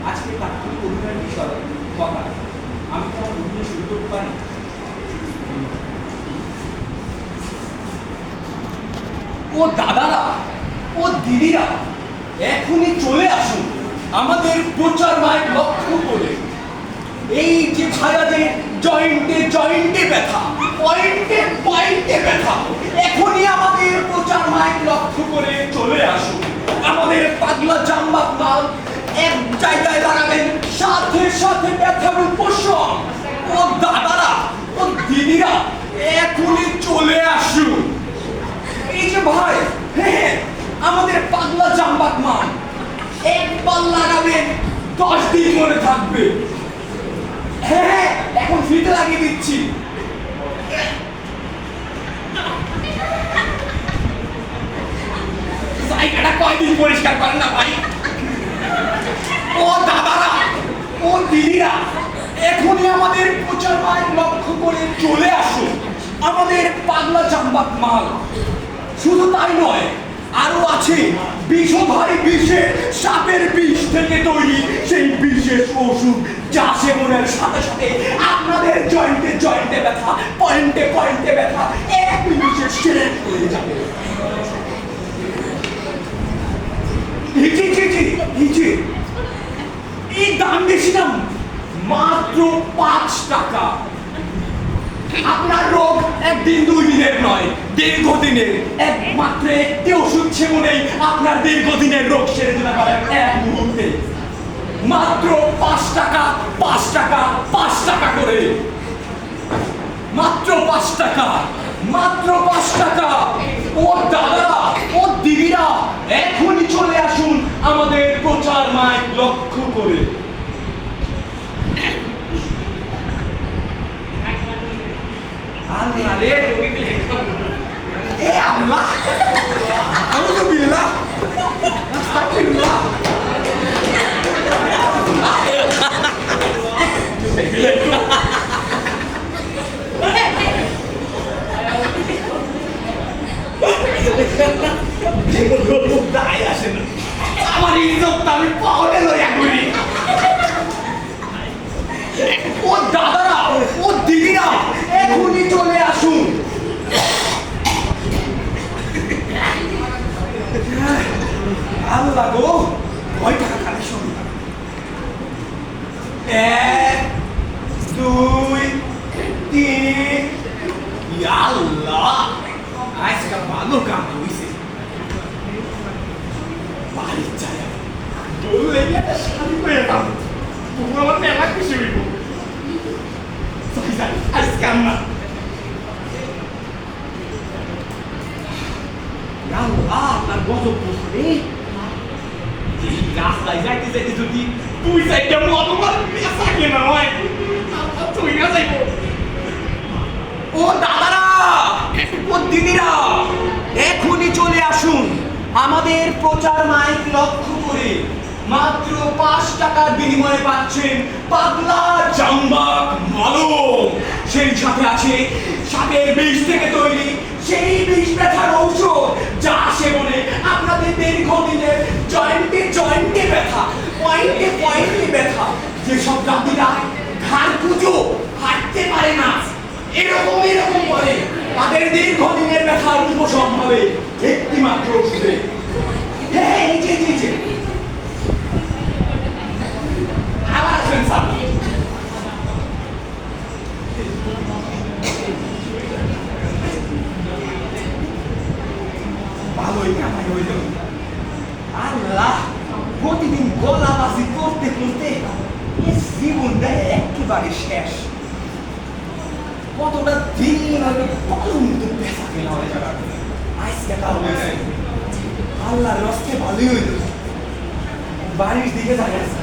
আজকে প্রাথমিক অভিনয়ের বিষয় কথা আমি তো আমার অভিনয় শুরু করতে পারি। ও দাদারা, ও দিদিরা, এখনই চলে আসুন আমাদের প্রচার মাইক লক্ষ্য করে। এই যে ভাইয়াদের জয়েন্টে জয়েন্টে ব্যথা, পয়েন্টে পয়েন্টে ব্যথা, এখনই আমাদের প্রচার মাইক লক্ষ্য করে চলে আসুন। আমাদের পাগলা জাম্বাক মাল এক জায়গায় লাগাবেন, সাথে সাথে ব্যথার উপশম। ও দাদারা, ও দিদিরা, এখনই চলে আসুন। এই যে ভাই, হ্যাঁ, আমাদের পাগলা জাম্বাক মাল একবার লাগাবেন 10 দিন মনে থাকবে। হ্যাঁ, এখন ফিতে লাগিয়ে দিচ্ছি। জায়গাটা কয়দিন পরিষ্কার করেন না ভাই? ও দাদারা, ও দিদিরা, এখনই আমাদের প্রচার মাইক লক্ষ্য করে চলে আসুন আমাদের পাগলা জাম্বাক মাল। শুধু তাই নয়, আরো আছে বিষধারী বিষের সাপের বিষ থেকে তৈরি সেই বিশেষ ওষুধ, যা সেবনের সাথে সাথে আপনাদের জয়েন্টে জয়েন্টে ব্যথা, পয়েন্টে পয়েন্টে ব্যথা এক নিমিষে শেষ হয়ে যাবে। এই দাম বেশি দাম, মাত্র 5 টাকা। আপনার রোগ একদিন 2 দিনের নয়, দীর্ঘদিনের। একমাত্র একটি ওষুধ সেবনেই আপনার দীর্ঘদিনের রোগ সেরে যেতে পারে এক মুহূর্তে। মাত্র 5 টাকা, 5 টাকা, 5 টাকা করে। মাত্র 5 টাকা, মাত্র 5 টাকা। ও দাদারা, ও দিদিরা, এখনই চলে আসুন আমাদের প্রচার মাইক লক্ষ্য করে। আল্লাহ রে, এ আল্লাহ, আলহামদুলিল্লাহ, আস্তাগফিরুল্লাহ। আমার ইজ্জত আমি পাওয়ারে লইয়া করি। ও দাদারা, ও দিদিরা, এখনই চলে আসুন। আল্লাহ গো, কয় টাকা কালেকশন? 1 2 3। আল্লাহ, আজকে ভালো কাম হইছে। বাড়ি চাই বললে একটা শাড়ি পেয়ে দাম, তুমি আমার মেলা খুশি হইব। আজকে আমরা আল্লাহ আপনার গজব বসবে। এই রাস্তায় যাইতে যাইতে যদি 2-4টা মতবার পেশা কেনা হয়, তুই না যাইব। ও দাদারা, ও দিদিরা, এখনই চলে আসুন আমাদের প্রচার মাইক লক্ষ্য করে। মাত্র 5 টাকার বিনিময়ে পাচ্ছেন পাগলা জাম্বাক মালম। সেই সাথে আছে সাপের বিষ থেকে তৈরি সেই বিষ ব্যথার ঔষধ, যা সেবনে আপনাদের দীর্ঘদিনের জয়েন্টে জয়েন্টে ব্যথা, পয়েন্টে পয়েন্টে ব্যথা, যেসব জাতিরা ঘাড় পুজো হাঁটতে পারে না, এরকম করে তাদের দীর্ঘদিনের ব্যথার উপশম হবে একটি মাত্র ওষুধে। হ্যাঁ, এই যে আবার আসবেন স্যার। ভালোই কামাই হইল। আল্লাহ, প্রতিদিন গলাবাজি করতে করতে জীবনটা একেবারে শেষ। কতটা দিন হয়তো কলম তো পেশা কেনা হয়ে যাবে। আজকে তাও হয়েছে, আল্লাহর রস্তে ভালোই হইল। বাড়ির দিকে যাই আছে।